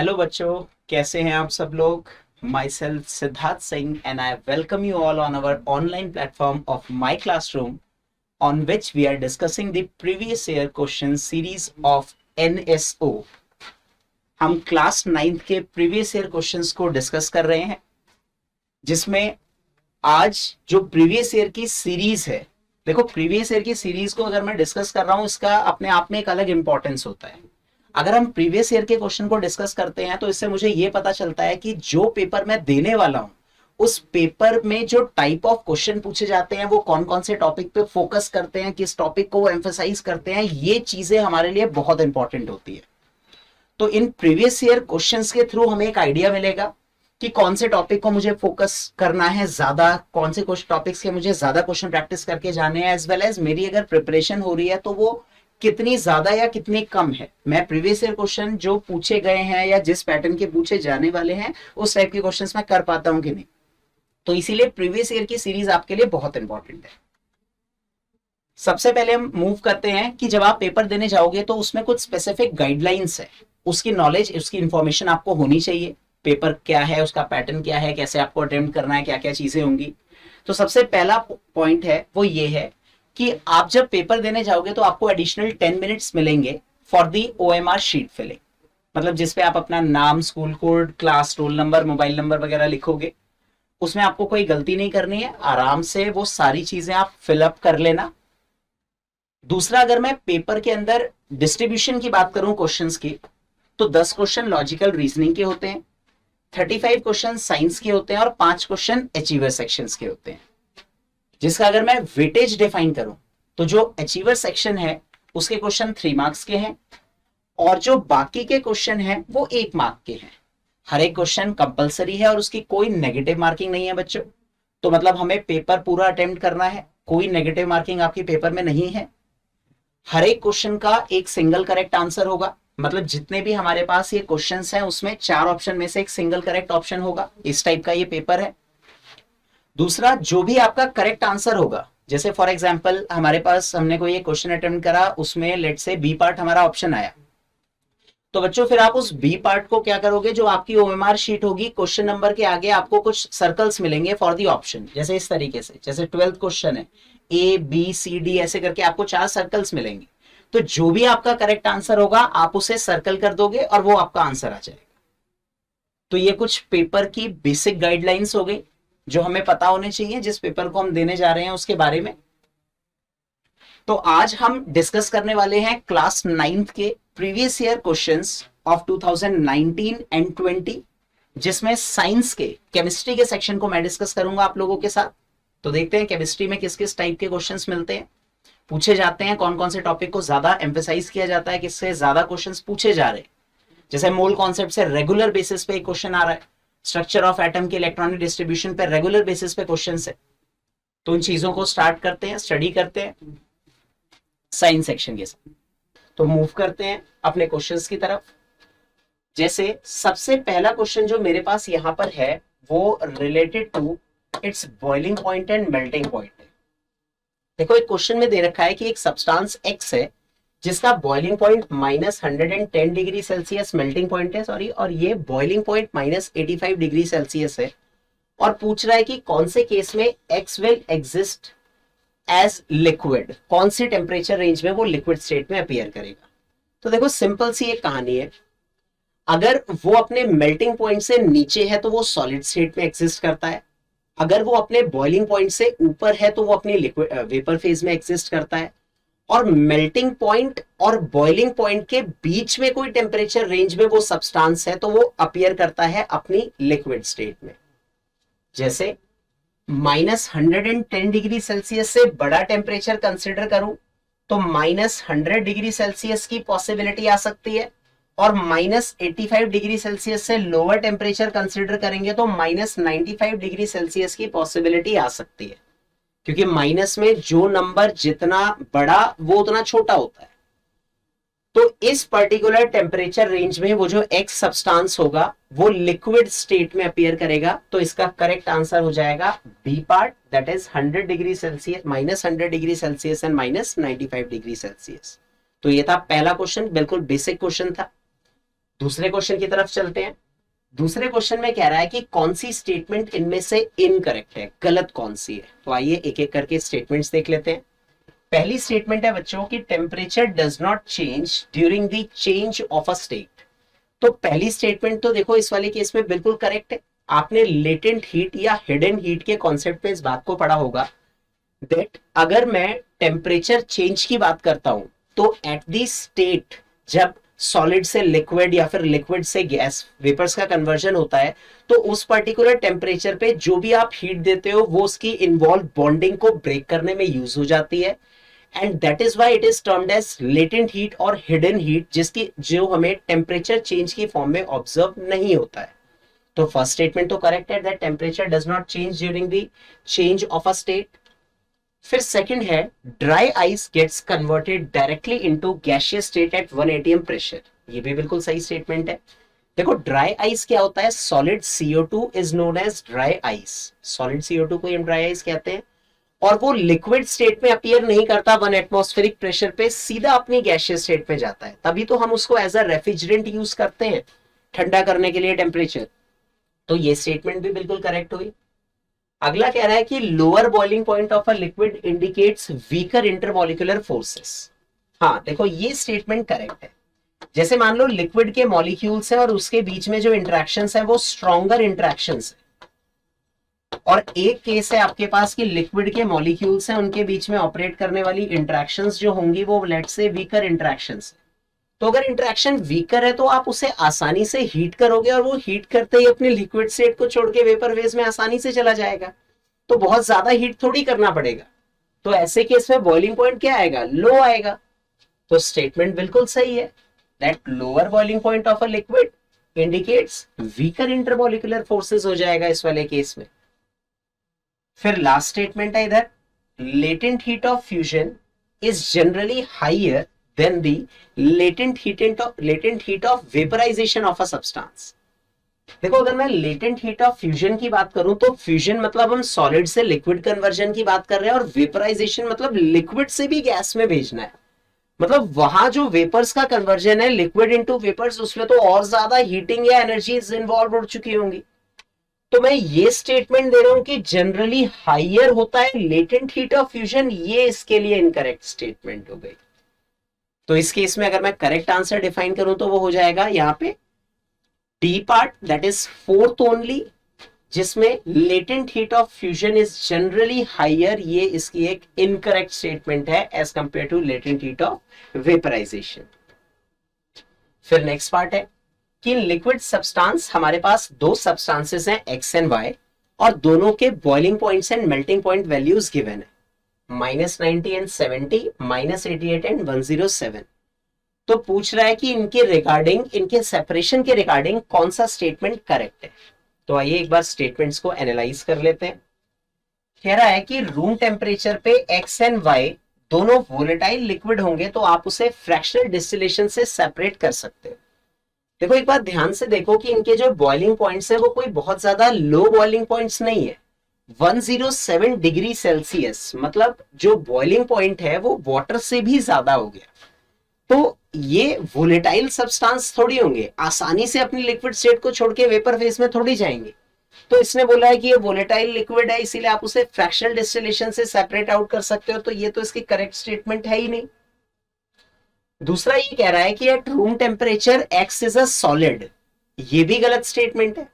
Hello बच्चों, कैसे हैं आप सब लोग। My self Siddharth Singh and I welcome you all on our online platform of my classroom on which we are discussing the previous year question series of NSO। हम class 9th के previous year questions को discuss कर रहे हैं, जिसमें आज जो previous year की सीरीज है, देखो प्रीवियस ईयर की सीरीज को अगर मैं डिस्कस कर रहा हूं, इसका अपने आप में एक अलग इंपॉर्टेंस होता है। अगर हम प्रीवियस ईयर के क्वेश्चन को डिस्कस करते हैं तो इससे मुझे यह पता चलता है कि जो पेपर मैं देने वाला हूं उस पेपर में जो टाइप ऑफ क्वेश्चन पूछे जाते हैं वो कौन कौन से टॉपिक पे फोकस करते हैं, किस टॉपिक को वो एम्फेसाइज करते हैं, ये चीजें हमारे लिए बहुत इंपॉर्टेंट होती है। तो इन प्रीवियस ईयर क्वेश्चंस के थ्रू हमें एक आइडिया मिलेगा कि कौन से टॉपिक को मुझे फोकस करना है ज्यादा, कौन से कुछ टॉपिक्स के मुझे ज्यादा क्वेश्चन प्रैक्टिस करके जाने हैं, एज वेल एज मेरी अगर प्रिपरेशन हो रही है तो वो कितनी ज्यादा या कितनी कम है। मैं प्रीवियस ईयर क्वेश्चन जो पूछे गए हैं या जिस पैटर्न के पूछे जाने वाले हैं उस टाइप के क्वेश्चंस मैं कर पाता हूं कि नहीं। तो इसीलिए प्रीवियस ईयर की सीरीज आपके लिए बहुत इंपॉर्टेंट है। सबसे पहले हम मूव करते हैं कि जब आप पेपर देने जाओगे तो उसमें कुछ स्पेसिफिक गाइडलाइंस है, उसकी नॉलेज, उसकी इंफॉर्मेशन आपको होनी चाहिए। पेपर क्या है, उसका पैटर्न क्या है, कैसे आपको अटेम्प्ट करना है, क्या क्या चीजें होंगी। तो सबसे पहला पॉइंट है वो ये है कि आप जब पेपर देने जाओगे तो आपको एडिशनल 10 मिनट्स मिलेंगे for the OMR sheet filling, मतलब जिसपे आप अपना नाम, school code, class, roll number, mobile number वगैरह लिखोगे। उसमें आपको कोई गलती नहीं करनी है, आराम से वो सारी चीजें आप फिलअप कर लेना। दूसरा, अगर मैं पेपर के अंदर डिस्ट्रीब्यूशन की बात करूं क्वेश्चंस की, तो 10 क्वेश्चन लॉजिकल रीजनिंग के होते हैं, 35 क्वेश्चन साइंस के होते हैं और 5 क्वेश्चन अचीवर सेक्शंस के होते हैं। जिसका अगर मैं वेटेज डिफाइन करूं तो जो अचीवर सेक्शन है उसके क्वेश्चन 3 मार्क्स के हैं और जो बाकी के क्वेश्चन हैं वो 1 मार्क के हैं। हर एक क्वेश्चन कंपलसरी है और उसकी कोई नेगेटिव मार्किंग नहीं है बच्चों। तो मतलब हमें पेपर पूरा अटेम्प्ट करना है, कोई नेगेटिव मार्किंग आपके पेपर में नहीं है। हर एक क्वेश्चन का एक सिंगल करेक्ट आंसर होगा, मतलब जितने भी हमारे पास ये क्वेश्चंस हैं उसमें 4 ऑप्शन में से एक सिंगल करेक्ट ऑप्शन होगा। इस टाइप का ये पेपर है। दूसरा, जो भी आपका करेक्ट आंसर होगा, जैसे फॉर एग्जांपल हमारे पास हमने कोई एक क्वेश्चन अटेम्प्ट करा, उसमें लेट से बी पार्ट हमारा ऑप्शन आया, तो बच्चों फिर आप उस बी पार्ट को क्या करोगे, जो आपकी OMR शीट होगी, क्वेश्चन नंबर के आगे आपको कुछ सर्कल्स मिलेंगे फॉर दी ऑप्शन। जैसे इस तरीके से, जैसे 12th क्वेश्चन है, ABCD ऐसे करके आपको 4 सर्कल्स मिलेंगे। तो जो भी आपका करेक्ट आंसर होगा आप उसे सर्कल कर दोगे और वो आपका आंसर आ जाएगा। तो ये कुछ पेपर की बेसिक गाइडलाइंस हो गई जो हमें पता होने चाहिए जिस पेपर को हम देने जा रहे हैं उसके बारे में। तो आज हम डिस्कस करने वाले हैं क्लास 9th के previous year questions of 2019 and 20, जिसमें साइंस के केमिस्ट्री के सेक्शन को मैं डिस्कस करूंगा आप लोगों के साथ। तो देखते हैं केमिस्ट्री में किस किस टाइप के क्वेश्चंस मिलते हैं, पूछे जाते हैं, कौन कौन से टॉपिक को ज्यादा एम्फेसाइज किया जाता है, किससे ज्यादा क्वेश्चंस पूछे जा रहे हैं। जैसे मोल कॉन्सेप्ट से रेगुलर बेसिस पे एक क्वेश्चन आ रहा है, स्ट्रक्चर ऑफ एटम के इलेक्ट्रॉनिक डिस्ट्रीब्यूशन पे रेगुलर बेसिस पे क्वेश्चन है। तो इन चीजों को स्टार्ट करते हैं, स्टडी करते हैं साइंस सेक्शन के साथ। तो मूव करते हैं अपने क्वेश्चंस की तरफ। जैसे सबसे पहला क्वेश्चन जो मेरे पास यहां पर है वो related to its boiling point and melting point है। देखो एक क्वेश्चन में दे रखा है कि एक सब्सटेंस X है जिसका boiling point -110 degree Celsius melting point है, सॉरी, और ये बॉइलिंग पॉइंट -85 डिग्री सेल्सियस है, और पूछ रहा है कि कौन से केस में X will exist as liquid, कौन सी टेम्परेचर रेंज में वो लिक्विड स्टेट में अपीयर करेगा। तो देखो सिंपल सी एक कहानी है, अगर वो अपने मेल्टिंग पॉइंट से नीचे है तो वो सॉलिड स्टेट में एग्जिस्ट करता है, अगर वो अपने बॉइलिंग पॉइंट से ऊपर है तो वो अपनी लिक्विड वेपर फेज में एग्जिस्ट करता है, और मेल्टिंग पॉइंट और बॉइलिंग पॉइंट के बीच में कोई टेम्परेचर रेंज में वो सब्सटेंस है तो वो अपीयर करता है अपनी लिक्विड स्टेट में। जैसे -110 डिग्री सेल्सियस से बड़ा टेम्परेचर कंसिडर करूं तो -100 डिग्री सेल्सियस की पॉसिबिलिटी आ सकती है, और -85 डिग्री सेल्सियस से लोअर टेम्परेचर कंसिडर करेंगे तो -95 डिग्री सेल्सियस की पॉसिबिलिटी आ सकती है, क्योंकि माइनस में जो नंबर जितना बड़ा वो उतना छोटा होता है। तो इस पर्टिकुलर टेम्परेचर रेंज में वो जो एक्स सब्सटेंस होगा वो लिक्विड स्टेट में अपीयर करेगा। तो इसका करेक्ट आंसर हो जाएगा B part, that is 100 degree Celsius, -100 degree Celsius and -95 degree Celsius. तो ये था पहला क्वेश्चन, बिल्कुल बेसिक क्वेश्चन था। दूसरे क्वेश्चन की तरफ चलते हैं। दूसरे क्वेश्चन में कह रहा है कि कौन सी स्टेटमेंट इनमें से इनकरेक्ट है, गलत कौन सी है। तो आइए एक एक करके स्टेटमेंट्स देख लेते हैं। पहली स्टेटमेंट है बच्चों की temperature does not change during the change of a state. तो पहली स्टेटमेंट तो देखो इस वाले केस में बिल्कुल करेक्ट है। आपने लेटेंट हीट या हिडन हीट के कॉन्सेप्ट पे इस बात को पढ़ा होगा दैट अगर मैं टेम्परेचर चेंज की बात करता हूं तो एट दी स्टेट जब सॉलिड से लिक्विड या फिर लिक्विड से गैस वेपर्स का कन्वर्जन होता है तो उस पर्टिकुलर टेम्परेचर पे जो भी आप हीट देते हो वो उसकी इन्वॉल्व बॉन्डिंग को ब्रेक करने में यूज हो जाती है and that is why it is termed as latent heat और हिडन हीट, जिसकी जो हमें टेम्परेचर चेंज की फॉर्म में ऑब्जर्व नहीं होता है। तो फर्स्ट स्टेटमेंट तो करेक्ट है that temperature does not change during the change of a state. फिर सेकंड है dry ice gets converted directly into gaseous state at 1 atm pressure. ये भी बिल्कुल सही स्टेटमेंट है। देखो ड्राई आइस क्या होता है, solid CO2 is known as dry ice. Solid CO2 को हम ड्राई आइस कहते हैं और वो लिक्विड स्टेट में अपीयर नहीं करता 1 एटमॉस्फेरिक प्रेशर पे, सीधा अपनी गैसियस स्टेट पे जाता है। तभी तो हम उसको एज अ रेफ्रिजरेंट यूज करते हैं ठंडा करने के लिए टेम्परेचर। तो ये स्टेटमेंट भी बिल्कुल करेक्ट हुई। अगला कह रहा है कि lower boiling point of a liquid indicates weaker intermolecular forces. हाँ देखो ये स्टेटमेंट करेक्ट है। जैसे मान लो लिक्विड के मॉलिक्यूल्स हैं और उसके बीच में जो इंटरेक्शंस है वो स्ट्रॉन्गर इंटरेक्शंस है, और एक केस है आपके पास कि लिक्विड के मॉलिक्यूल्स हैं उनके बीच में ऑपरेट करने वाली इंटरेक्शंस जो होंगी वो लेट्स से वीकर इंटरेक्शंस। तो अगर इंटरेक्शन वीकर है तो आप उसे आसानी से हीट करोगे और वो हीट करते ही अपने लिक्विड स्टेट को छोड़ के वेपर फेज में आसानी से चला जाएगा, तो बहुत ज्यादा हीट थोड़ी करना पड़ेगा। तो ऐसे केस में बॉइलिंग पॉइंट क्या आएगा, लो आएगा। तो स्टेटमेंट बिल्कुल सही है that lower boiling point of a liquid indicates weaker intermolecular forces हो जाएगा इस वाले केस में। फिर लास्ट स्टेटमेंट है इधर, latent heat of fusion is generally higher than the latent heat of vaporization of a substance. देखो अगर मैं लेटेंट हीट ऑफ फ्यूजन की बात करूं तो फ्यूजन मतलब हम सॉलिड से लिक्विड कन्वर्जन की बात कर रहे हैं और वेपराइजेशन मतलब लिक्विड से भी गैस में भेजना है। मतलब वहां जो वेपर्स का कन्वर्जन है लिक्विड इनटू वेपर्स उसमें तो और ज्यादा हीटिंग या एनर्जीज इन्वॉल्व हो चुकी होंगी। तो मैं ये स्टेटमेंट दे रहा हूं कि जनरली हाइयर होता है लेटेंट हीट ऑफ फ्यूजन, ये इसके लिए इनकरेक्ट स्टेटमेंट हो गई। तो इस केस में अगर मैं करेक्ट आंसर डिफाइन करूं तो वो हो जाएगा यहाँ पे D part, that is fourth only, जिसमें latent heat of fusion is generally higher. ये इसकी एक इनकरेक्ट स्टेटमेंट है as compare to latent heat of vaporization. फिर नेक्स्ट पार्ट है कि लिक्विड सब्सटेंस हमारे पास दो सब्सटेंसेस हैं एक्स एंड वाई और दोनों के boiling points and melting point values given है -90 एंड 70, -88 एंड 107। तो पूछ रहा है कि इनके रिगार्डिंग, इनके सेपरेशन के रिगार्डिंग कौन सा स्टेटमेंट करेक्ट है। तो आइए एक बार स्टेटमेंट्स को एनालाइज कर लेते हैं। कह रहा है कि रूम टेम्परेचर पे एक्स एंड वाई दोनों वोलेटाइल लिक्विड होंगे तो आप उसे फ्रैक्शनल डिस्टिलेशन से सेपरेट कर सकते हो। देखो एक बार ध्यान से देखो कि इनके जो बॉइलिंग पॉइंट्स है वो कोई बहुत ज्यादा लो बॉइलिंग पॉइंट्स नहीं है। 107 डिग्री सेल्सियस मतलब जो बॉइलिंग पॉइंट है वो वाटर से भी ज्यादा हो गया। तो ये वोलेटाइल सब्सटेंस थोड़ी होंगे, आसानी से अपनी लिक्विड स्टेट को छोड़ के वेपर फेज में थोड़ी जाएंगे। तो इसने बोला है कि ये वोलेटाइल लिक्विड है इसीलिए आप उसे फ्रैक्शनल डिस्टिलेशन से सेपरेट आउट कर सकते हो। तो ये तो इसकी करेक्ट स्टेटमेंट है ही नहीं। दूसरा ये कह रहा है कि eight room temperature x is a solid, ये भी गलत स्टेटमेंट है।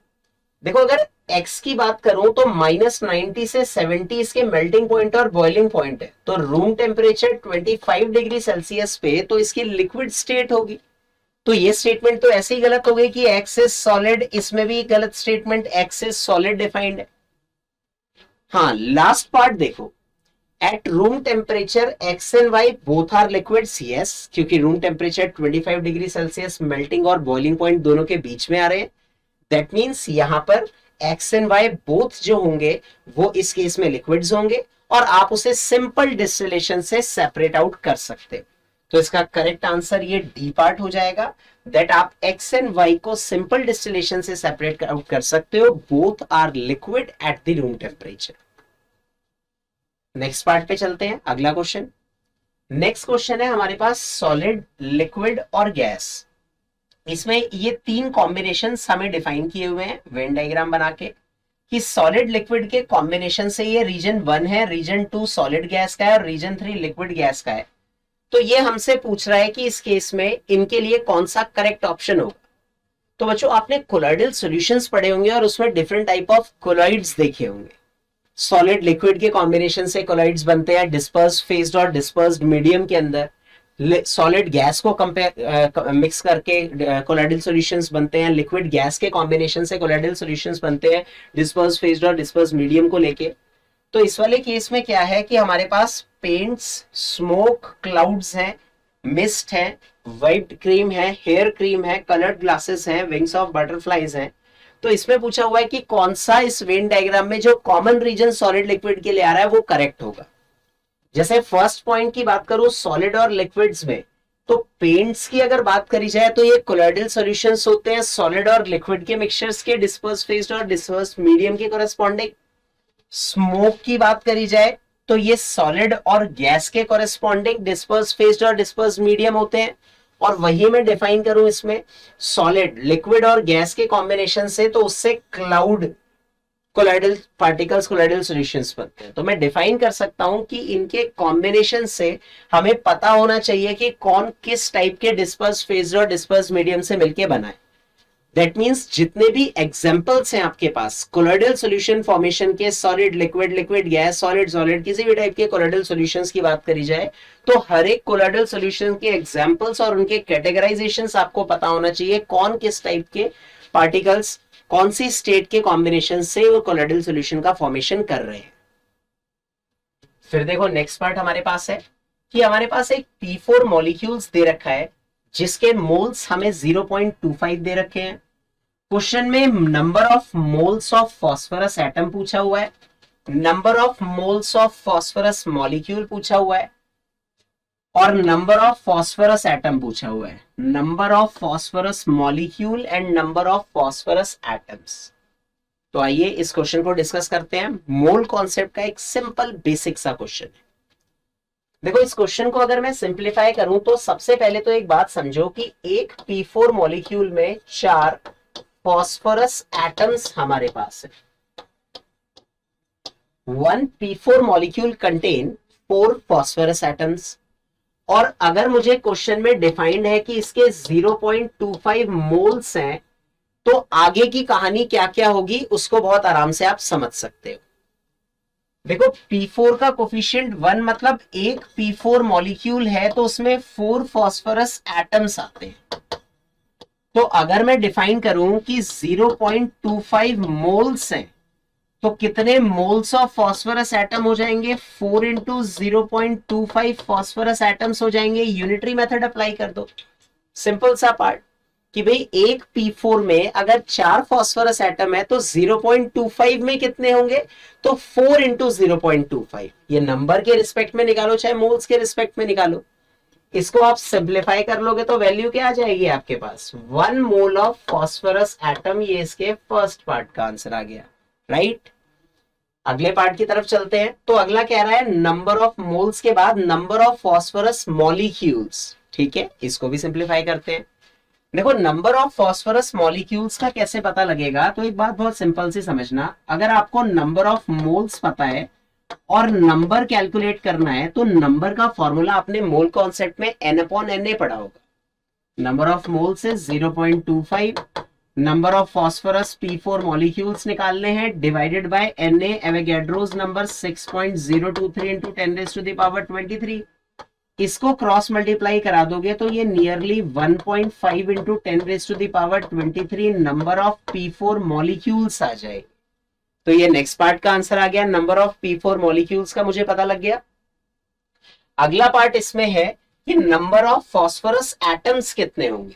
देखो अगर x की बात करूं तो -90 से 70 इसके मेल्टिंग पॉइंट और बॉइलिंग पॉइंट है, तो रूम टेम्परेचर 25 डिग्री सेल्सियस पे तो इसकी लिक्विड स्टेट होगी। तो ये स्टेटमेंट तो ऐसे ही गलत हो गई कि x इज सॉलिड, इसमें भी गलत statement, x is solid defined है। हाँ लास्ट पार्ट देखो, at room temperature X and Y both are liquids, yes, क्योंकि room temperature 25 degree Celsius melting और बॉइलिंग पॉइंट दोनों के बीच में आ रहे हैं। दैट मीन्स यहां पर एक्स एंड वाई बोथ जो होंगे वो इस केस में लिक्विड्स होंगे और आप उसे सिंपल डिस्टिलेशन से सेपरेट आउट कर सकते हो। तो इसका करेक्ट आंसर ये डी पार्ट हो जाएगा दैट आप एक्स एंड वाई को सिंपल डिस्टिलेशन से सेपरेट आउट कर सकते हो, both are liquid at the room temperature. Next part पे चलते हैं, अगला क्वेश्चन। नेक्स्ट क्वेश्चन है हमारे पास सॉलिड, लिक्विड और गैस, इसमें ये तीन कॉम्बिनेशन हमें डिफाइन किए हुए हैं वेन डायग्राम बना के, कि सॉलिड लिक्विड के कॉम्बिनेशन से ये रीजन 1 है, रीजन 2 सॉलिड गैस का है और रीजन 3 लिक्विड गैस का है। तो ये हमसे पूछ रहा है कि इस केस में इनके लिए कौन सा करेक्ट ऑप्शन होगा। तो बच्चों आपने कोलॉइडल सॉल्यूशंस पढ़े होंगे और उसमें डिफरेंट टाइप ऑफ कोलॉइड्स देखे होंगे। सॉलिड लिक्विड के कॉम्बिनेशन से कोलॉइड्स बनते हैं डिस्पर्स्ड फेज्ड और डिस्पर्स्ड मीडियम के अंदर। सॉलिड गैस को कंपेयर मिक्स करके कोलॉइडल सॉल्यूशंस बनते हैं। लिक्विड गैस के कॉम्बिनेशन से कोलॉइडल सॉल्यूशंस बनते हैं डिस्पर्स्ड फेज्ड और डिस्पर्स्ड मीडियम को लेके। तो इस वाले केस में क्या है कि हमारे पास पेंट्स, स्मोक क्लाउड्स हैं, मिस्ट है, वाइट क्रीम है, हेयर क्रीम है, कलर्ड ग्लासेस हैं, विंग्स ऑफ बटरफ्लाईज हैं। तो इसमें पूछा हुआ है कि कौन सा इस वेन डायग्राम में जो कॉमन रीजन सॉलिड लिक्विड के लिए आ रहा है वो करेक्ट होगा। जैसे फर्स्ट पॉइंट की बात करूं सॉलिड और लिक्विड्स में, तो पेंट्स की अगर बात करी जाए तो ये कोलॉइडल सॉल्यूशंस होते हैं सॉलिड और लिक्विड के मिक्सचर्स के डिस्पर्स्ड फेज्ड और डिस्पर्स्ड मीडियम के कॉरेस्पॉन्डिंग। स्मोक की बात करी जाए तो ये सॉलिड और गैस के कॉरेस्पॉन्डिंग डिस्पर्स्ड फेज्ड और डिस्पर्स्ड मीडियम होते हैं। और वही मैं डिफाइन करूं इसमें सॉलिड लिक्विड और गैस के कॉम्बिनेशन से, तो उससे cloud colloidal particles colloidal solutions बनते हैं। तो मैं डिफाइन कर सकता हूं कि इनके कॉम्बिनेशन से हमें पता होना चाहिए कि कौन किस टाइप के डिस्पर्स्ड फेज्ड और डिस्पर्स्ड मीडियम से मिलके बना है। दैट मींस जितने भी एग्जांपल्स हैं आपके पास कोलॉइडल सॉल्यूशन फॉर्मेशन के, solid liquid, liquid gas, solid solid, किसी भी टाइप के कोलॉइडल सॉल्यूशंस की बात करी जाए तो हर एक कोलॉइडल सॉल्यूशन के एग्जांपल्स और उनके कैटेगराइजेशंस आपको पता होना चाहिए, कौन किस टाइप के पार्टिकल्स कौन सी स्टेट के कॉम्बिनेशन से वो कोलॉइडल सॉल्यूशन का फॉर्मेशन कर रहे हैं। फिर देखो नेक्स्ट पार्ट हमारे पास है कि हमारे पास एक P4 मॉलिक्यूल्स दे रखा है जिसके मोल्स हमें 0.25 दे रखे हैं। क्वेश्चन में number of moles of phosphorus atom पूछा हुआ है, number of moles of phosphorus molecule पूछा हुआ है और नंबर ऑफ फॉस्फोरस एटम पूछा हुआ है। Number of phosphorus molecule and number of phosphorus atoms. तो आइए इस क्वेश्चन को डिस्कस करते हैं। मोल कॉन्सेप्ट का एक सिंपल बेसिक सा क्वेश्चन है। देखो इस क्वेश्चन को अगर मैं सिंप्लीफाई करूं तो सबसे पहले तो एक बात समझो कि एक P4 मॉलिक्यूल में 4 फॉस्फोरस एटम्स हमारे पास है। 1 P4 molecule contain 4 phosphorus atoms. और अगर मुझे क्वेश्चन में डिफाइंड है कि इसके 0.25 मोल्स हैं, तो आगे की कहानी क्या क्या होगी उसको बहुत आराम से आप समझ सकते हो। देखो P4 का कोफिशिएंट 1 मतलब एक P4 मॉलिक्यूल है तो उसमें 4 फॉस्फोरस एटम्स आते हैं। तो अगर मैं डिफाइन करूं कि 0.25 मोल्स हैं तो कितने मोल्स ऑफ फॉस्फोरस एटम हो जाएंगे? 4 इंटू 0.25 फॉस्फोरस एटम्स हो जाएंगे। यूनिटरी मेथड अप्लाई कर दो। सिंपल सा पार्ट कि भाई एक P4 में अगर 4 फॉस्फोरस एटम है तो 0.25 में कितने होंगे? तो 4 इंटू 0.25। ये नंबर के रिस्पेक्ट में निकालो चाहे मोल्स के रिस्पेक्ट में निकालो। इसको आप सिंप्लीफाई कर लोगे तो वैल्यू क्या आ जाएगी आपके पास? 1 मोल ऑफ फॉस्फोरस एटम। ये इसके फर्स्ट पार्ट का आंसर आ गया, राइट। अगले पार्ट की तरफ चलते हैं। तो अगला कह रहा है नंबर ऑफ मोल्स के बाद नंबर ऑफ फॉस्फोरस मॉलिक्यूल्स। ठीक है, इसको भी सिंप्लीफाई करते हैं। देखो नंबर ऑफ फॉस्फोरस मॉलिक्यूल्स का कैसे पता लगेगा? तो एक बात बहुत सिंपल सी समझना, अगर आपको नंबर ऑफ मोल्स पता है और नंबर कैलकुलेट करना है तो नंबर का फॉर्मूला आपने मोल कॉन्सेप्ट में n/Na पढ़ा होगा। Number of moles is 0.25, number of phosphorus P4 molecules निकालने हैं divided by Na Avogadro's number 6.023 into 10⁻23। इसको क्रॉस मल्टीप्लाई करा दोगे तो ये nearly 1.5 into 10⁻23 number of P4 molecules आ जाएगी। तो ये नेक्स्ट पार्ट का आंसर आ गया। नंबर ऑफ P4 मॉलिक्यूल्स का मुझे पता लग गया। अगला पार्ट इसमें है कि नंबर ऑफ फॉस्फोरस एटम्स कितने होंगे,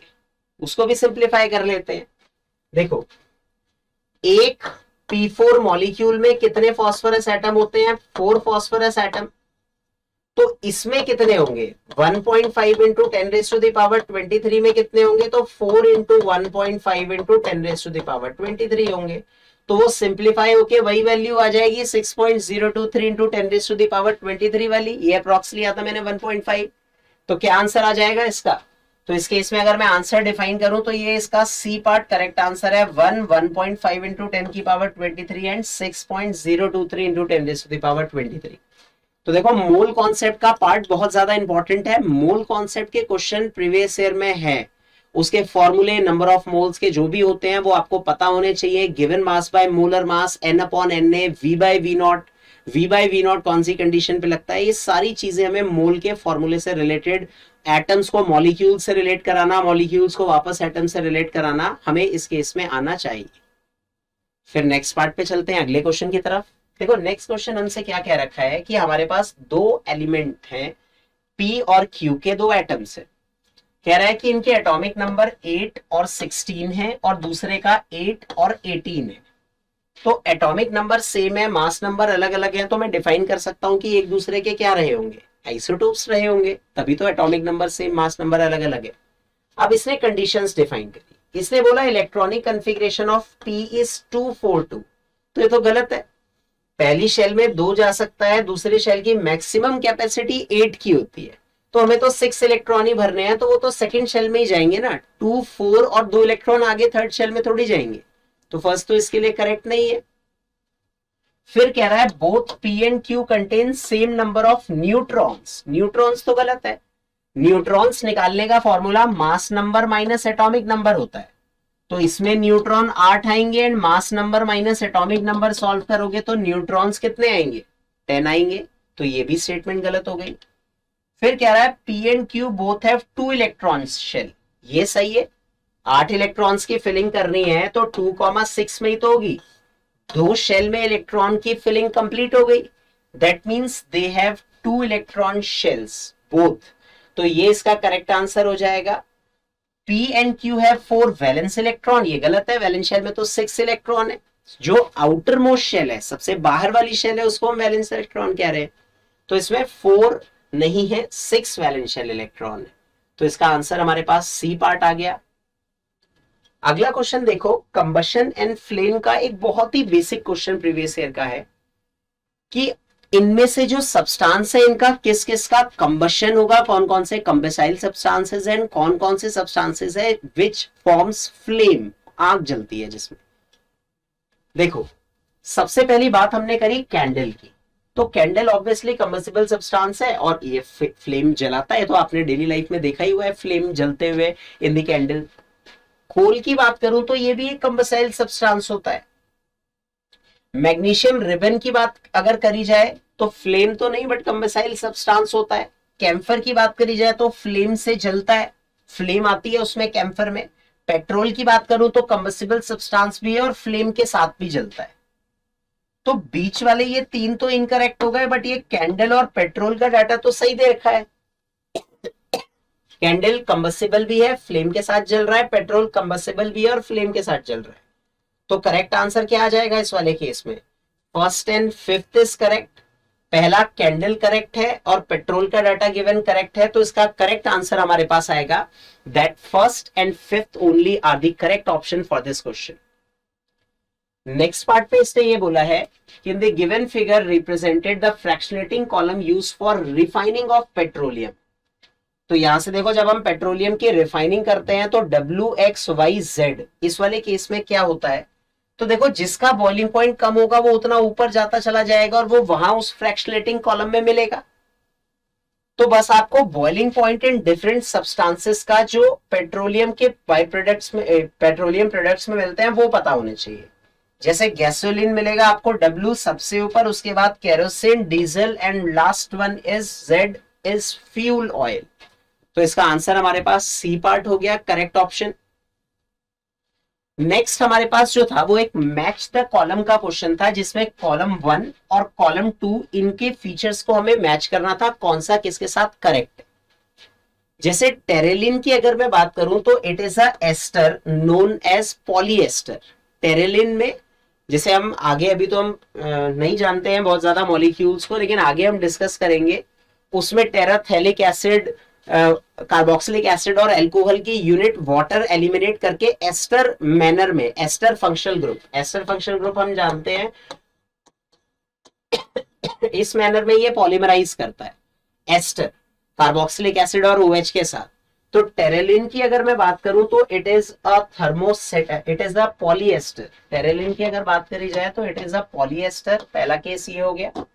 उसको भी सिंप्लीफाई कर लेते हैं। देखो एक P4 मॉलिक्यूल में कितने फॉस्फोरस एटम होते हैं? 4 फॉस्फोरस एटम। तो इसमें कितने होंगे? 1.5 इंटू 10⁻23 में कितने होंगे? तो 4 इंटू 1.5 इंटू 10⁻23 होंगे। तो वो सिंप्लीफाई होके वही वैल्यू आ जाएगी 6.023 इंटू 10⁻23 वाली। ये अप्रॉक्स लिया था मैंने 1.5। तो क्या आंसर आ जाएगा इसका? तो इस केस में अगर मैं आंसर डिफाइन करूं तो ये इसका सी पार्ट करेक्ट आंसर है 1.5 इंटू 10 की power 23 and 6.023 into 10 raise to the power 23। तो देखो मोल कॉन्सेप्ट का पार्ट बहुत ज्यादा इंपॉर्टेंट है। मोल कॉन्सेप्ट के क्वेश्चन प्रीवियस ईयर में है, उसके फॉर्मूले नंबर ऑफ मोल्स के जो भी होते हैं वो आपको पता होने चाहिए। Given mass by molar mass, N upon N A, V by V not, V by V not कौन सी कंडीशन पे लगता है, ये सारी चीजें हमें मोल के फॉर्मूले से रिलेटेड, एटम्स को मॉलिक्यूल से रिलेट कराना, मॉलिक्यूल्स को वापस एटम से रिलेट कराना हमें इस केस में आना चाहिए। फिर नेक्स्ट पार्ट पे चलते हैं, अगले क्वेश्चन की तरफ। देखो नेक्स्ट क्वेश्चन हमसे क्या कह रखा है कि हमारे पास दो एलिमेंट हैं P और Q के, दो एटम्स है। कह रहा है कि इनके एटॉमिक नंबर 8 और 16 है और दूसरे का 8 और 18 है। तो एटॉमिक नंबर सेम है, मास नंबर अलग अलग है, तो मैं डिफाइन कर सकता हूं कि एक दूसरे के क्या रहे होंगे, आइसोटोप्स रहे होंगे, तभी तो atomic number same mass number अलग अलग है। अब इसने कंडीशंस डिफाइन करी। इसने बोला electronic configuration of P is 242। तो ये तो गलत है। पहली शेल में 2 जा सकता है, दूसरी शेल की मैक्सिमम कैपेसिटी 8 की होती है, तो हमें तो 6 इलेक्ट्रॉन ही भरने हैं, तो वो तो सेकंड शेल में ही जाएंगे ना। 2 4 और 2 इलेक्ट्रॉन आगे थर्ड शेल में थोड़ी जाएंगे, तो फर्स्ट तो इसके लिए करेक्ट नहीं है। फिर कह रहा है both P and Q contain same number of neutrons. Neutrons तो गलत है। न्यूट्रॉन्स निकालने का formula mass number minus atomic number होता है, तो इसमें न्यूट्रॉन 8 आएंगे and mass number minus atomic number solve करोगे तो न्यूट्रॉन्स कितने आएंगे, 10 आएंगे, तो ये भी स्टेटमेंट गलत हो गई। फिर कह रहा है P and Q both have 2 electrons shell, ये सही है। 8 इलेक्ट्रॉन्स की फिलिंग करनी है तो 2,6 में ही तो होगी, 2 शेल में इलेक्ट्रॉन की फिलिंग कंप्लीट हो गई, that means they have 2 electron shells both, तो ये इसका करेक्ट आंसर हो जाएगा। P एंड Q है 4 वैलेंस इलेक्ट्रॉन, ये गलत है, वैलेंस शेल में तो 6 इलेक्ट्रॉन है। जो आउटर मोस्ट शेल है, सबसे बाहर वाली शेल है, उसको हम वैलेंस इलेक्ट्रॉन कह रहे हैं, तो इसमें 4 नहीं है, 6 वैलेंस शेल इलेक्ट्रॉन है, तो इसका आंसर हमारे पास सी पार्ट आ गया। अगला क्वेश्चन देखो, कंबशन एंड फ्लेम का एक बहुत ही बेसिक क्वेश्चन प्रीवियस ईयर का है कि इनमें से जो सब्सटेंस है इनका किस किस का कंबशन होगा, कौन कौन से कंबसाइल सब्सटेंसेस हैं, कौन कौन से सब्सटेंसेस है विच फॉर्म्स फ्लेम, आग जलती है जिसमें। देखो सबसे पहली बात हमने करी कैंडल की, तो कैंडल ऑब्वियसली कंबसिबल सब्सटेंस है और ये फ्लेम जलाता है, तो आपने डेली लाइफ में देखा ही हुआ है फ्लेम जलते हुए इन द कैंडल। कोल की बात करूं तो ये भी एक कंबसाइल सब्सटेंस होता है। मैग्नीशियम रिबन की बात अगर करी जाए तो फ्लेम तो नहीं बट कंबसाइल सब्सटेंस होता है। कैम्फर की बात करी जाए तो फ्लेम से जलता है, फ्लेम आती है उसमें कैम्फर में। पेट्रोल की बात करूं तो कंबसिबल सब्सटेंस भी है और फ्लेम के साथ भी जलता है। तो बीच वाले ये 3 तो इनकरेक्ट हो गए, बट ये कैंडल और पेट्रोल का डाटा तो सही दे रखा है। कैंडल कंबसिबल भी है, फ्लेम के साथ जल रहा है, पेट्रोल कंबसिबल भी है और फ्लेम के साथ जल रहा है। तो करेक्ट आंसर क्या आ जाएगा इस वाले केस में, first and fifth is correct. पहला कैंडल करेक्ट है और पेट्रोल का डाटा गिवन करेक्ट है, तो इसका करेक्ट आंसर हमारे पास आएगा that first and fifth only are the correct option for this question. Next part पे इसने ये बोला है कि in the given figure represented the fractionating column used for refining of petroleum. तो यहां से देखो जब हम पेट्रोलियम की रिफाइनिंग करते हैं तो WXYZ, इस वाले केस में क्या होता है, तो देखो जिसका बॉइलिंग पॉइंट कम होगा वो उतना ऊपर जाता चला जाएगा और वो वहां उस फ्रैक्शनेटिंग कॉलम में मिलेगा। तो बस आपको boiling point in different substances का जो पेट्रोलियम के बाई प्रोडक्ट्स में, पेट्रोलियम प्रोडक्ट्स में मिलते हैं वो पता होने चाहिए। जैसे गैसोलीन मिलेगा आपको W सबसे ऊपर, उसके बाद kerosene, diesel and last one is Z is fuel oil. तो इसका आंसर हमारे पास सी पार्ट हो गया, करेक्ट ऑप्शन। नेक्स्ट हमारे पास जो था वो एक मैच द कॉलम का क्वेश्चन था, जिसमें कॉलम 1 और कॉलम 2 इनके फीचर्स को हमें मैच करना था, कौन सा किसके साथ करेक्ट है। जैसे टेरेलिन की अगर मैं बात करूं तो it is a ester known as polyester. Terylene में जैसे हम आगे, अभी तो हम नहीं जानते हैं बहुत ज्यादा मॉलिक्यूल्स को, लेकिन आगे हम डिस्कस करेंगे, उसमें टेराथैलिक एसिड, कार्बोक्सिलिक एसिड और अल्कोहल की यूनिट वाटर एलिमिनेट करके एस्टर मैनर में, ester functional group, ester functional group हम जानते हैं इस मैनर में ये पॉलीमराइज करता है एस्टर कार्बोक्सिलिक एसिड और OH के साथ। तो टेरेलिन की अगर मैं बात करूं तो it is a thermoset, it is a polyester. Terylene की अगर बात करी जाए तो इट इज अ पॉलीएस्टर। पहला केस ये हो गया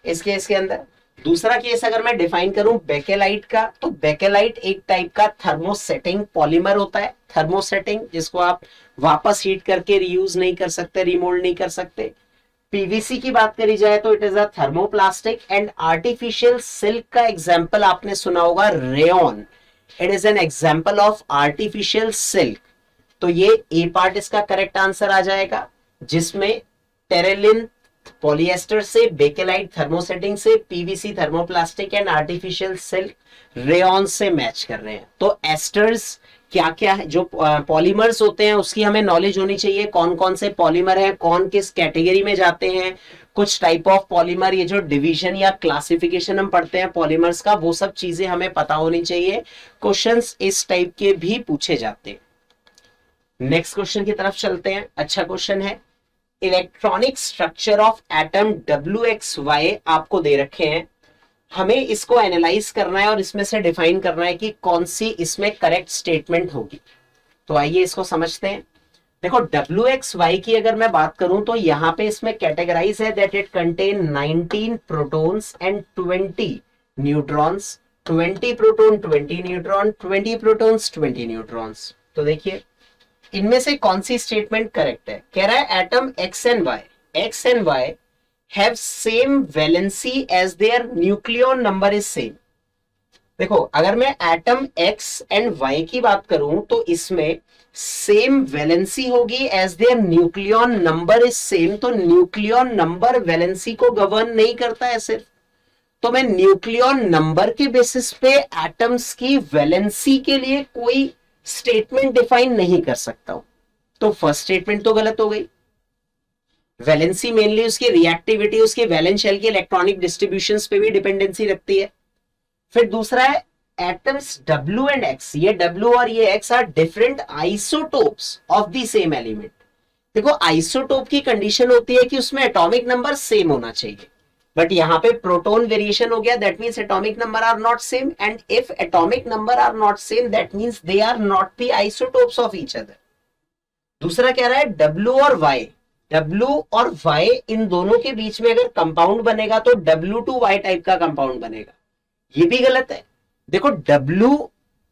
इस केस के अंदर। दूसरा केस अगर मैं डिफाइन करूं बेकेलाइट का, तो बेकेलाइट एक टाइप का थर्मोसेटिंग पॉलीमर होता है। थर्मोसेटिंग जिसको आप वापस हीट करके रीयूज नहीं कर सकते, रिमोल्ड नहीं कर सकते। पीवीसी की बात करी जाए तो it is a thermoplastic. And artificial silk का एग्जांपल आपने सुना होगा rayon, it is an example of artificial silk. तो ये ए पार्ट इसका करेक्ट आंसर आ जाएगा, जिसमें टेरेलिन पॉलिएस्टर से, बेकेलाइट थर्मोसेटिंग से, PVC thermoplastic and artificial silk rayon से मैच कर रहे हैं। तो एस्टर्स क्या क्या है, जो पॉलीमर्स होते हैं उसकी हमें नॉलेज होनी चाहिए, कौन कौन से पॉलीमर हैं, कौन किस कैटेगरी में जाते हैं, कुछ टाइप ऑफ पॉलीमर, ये जो डिवीजन या क्लासिफिकेशन हम पढ़ते हैं पॉलीमर्स का, वो सब चीजें हमें पता होनी चाहिए। क्वेश्चंस इस टाइप के भी पूछे जाते हैं। नेक्स्ट क्वेश्चन की तरफ चलते हैं। अच्छा क्वेश्चन है, electronic structure of atom WXY आपको दे रखे हैं, हमें इसको एनालाइज करना है और इसमें से डिफाइन करना है कि कौन सी इसमें करेक्ट स्टेटमेंट होगी। तो आइए इसको समझते हैं। देखो WXY की अगर मैं बात करूं तो यहां पे इसमें कैटेगराइज है that it contain 19 protons and 20 neutrons. 20 proton 20 neutron, 20 protons 20 neutrons. तो देखिए इनमें से कौन सी स्टेटमेंट करेक्ट है। कह रहा है atom X and Y have same valency as their nucleon number is same। देखो अगर मैं एटम X and Y की बात करूं तो इसमें सेम वैलेंसी होगी as their nucleon number is same. तो न्यूक्लियन नंबर वैलेंसी को गवर्न नहीं करता है सिर्फ, तो मैं न्यूक्लियन नंबर के बेसिस पे एटम्स की वैलेंसी के लिए कोई स्टेटमेंट डिफाइन नहीं कर सकता हूं। तो फर्स्ट स्टेटमेंट तो गलत हो गई। वैलेंसी मेनली उसकी रिएक्टिविटी, उसके वैलेंस शेल के इलेक्ट्रॉनिक डिस्ट्रीब्यूशंस पे भी डिपेंडेंसी रखती है। फिर दूसरा है एटम्स W एंड X, ये W और ये X are different isotopes of the same element. देखो आइसोटोप की कंडीशन होती है कि उसमें एटॉमिक नंबर सेम होना चाहिए, बट यहां पे प्रोटॉन वेरिएशन हो गया, that means atomic number are not same. And if atomic number are not same that means they are not the isotopes of each other. दूसरा कह रहा है W और Y इन दोनों के बीच में अगर कंपाउंड बनेगा तो W2Y टाइप का कंपाउंड बनेगा, ये भी गलत है। देखो W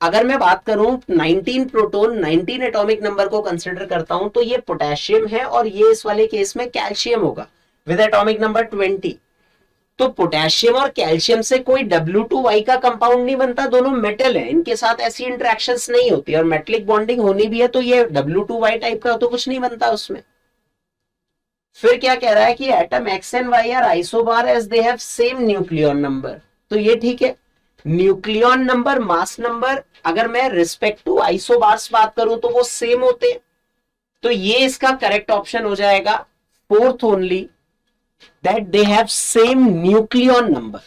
अगर मैं बात करूं 19 प्रोटॉन 19 एटॉमिक नंबर को कंसिडर करता हूं तो ये पोटेशियम है और ये इस वाले केस में कैल्शियम होगा विद एटॉमिक नंबर 20। तो पोटेशियम और कैल्शियम से कोई W2Y का कंपाउंड नहीं बनता, दोनों मेटल है, इनके साथ ऐसी इंटरेक्शंस नहीं होती और मेटलिक बॉन्डिंग होनी भी है तो ये W2Y टाइप का तो कुछ नहीं बनता उसमें। फिर क्या कह रहा है कि atom X and Y are isobar as they have same nucleon number, तो ये ठीक है। न्यूक्लियन नंबर, मास नंबर अगर मैं रिस्पेक्ट टू आइसोबार्स बात करूं तो वो सेम होते हैं, तो ये इसका करेक्ट ऑप्शन हो जाएगा fourth only, that they have same nucleon number.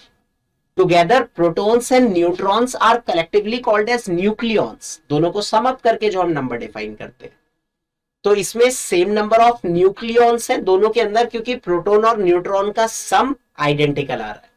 Together protons and neutrons are collectively called as nucleons. दोनों को सम अप करके जो हम नंबर डिफाइन करते हैं, तो इसमें सेम नंबर ऑफ न्यूक्लियॉन्स है दोनों के अंदर, क्योंकि प्रोटॉन और न्यूट्रॉन का सम आइडेंटिकल आ रहा है।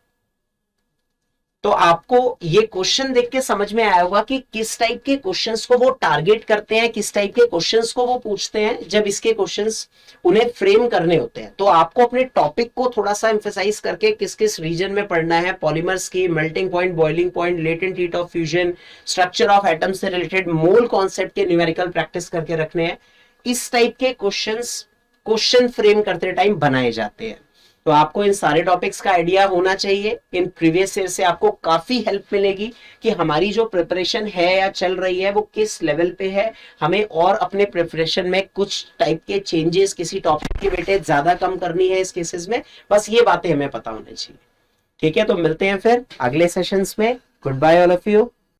तो आपको ये क्वेश्चन देख के समझ में आया होगा कि किस टाइप के क्वेश्चंस को वो टारगेट करते हैं, किस टाइप के क्वेश्चंस को वो पूछते हैं जब इसके क्वेश्चंस उन्हें फ्रेम करने होते हैं। तो आपको अपने टॉपिक को थोड़ा सा एम्फेसाइज करके किस किस रीजन में पढ़ना है, पॉलीमर्स की, melting point, boiling point, latent heat of fusion, structure of atom से रिलेटेड मोल कॉन्सेप्ट के न्यूमेरिकल प्रैक्टिस करके रखने हैं। इस टाइप के क्वेश्चन फ्रेम करते टाइम बनाए जाते हैं। तो आपको इन सारे टॉपिक्स का आइडिया होना चाहिए। इन प्रीवियस ईयर से आपको काफी हेल्प मिलेगी कि हमारी जो प्रिपरेशन है या चल रही है वो किस लेवल पे है, हमें और अपने प्रिपरेशन में कुछ टाइप के चेंजेस, किसी टॉपिक की वेटेज ज्यादा कम करनी है इस केसेस में, बस ये बातें हमें पता होनी चाहिए। ठीक है, तो मिलते हैं फिर अगले सेशंस में। Goodbye all of you.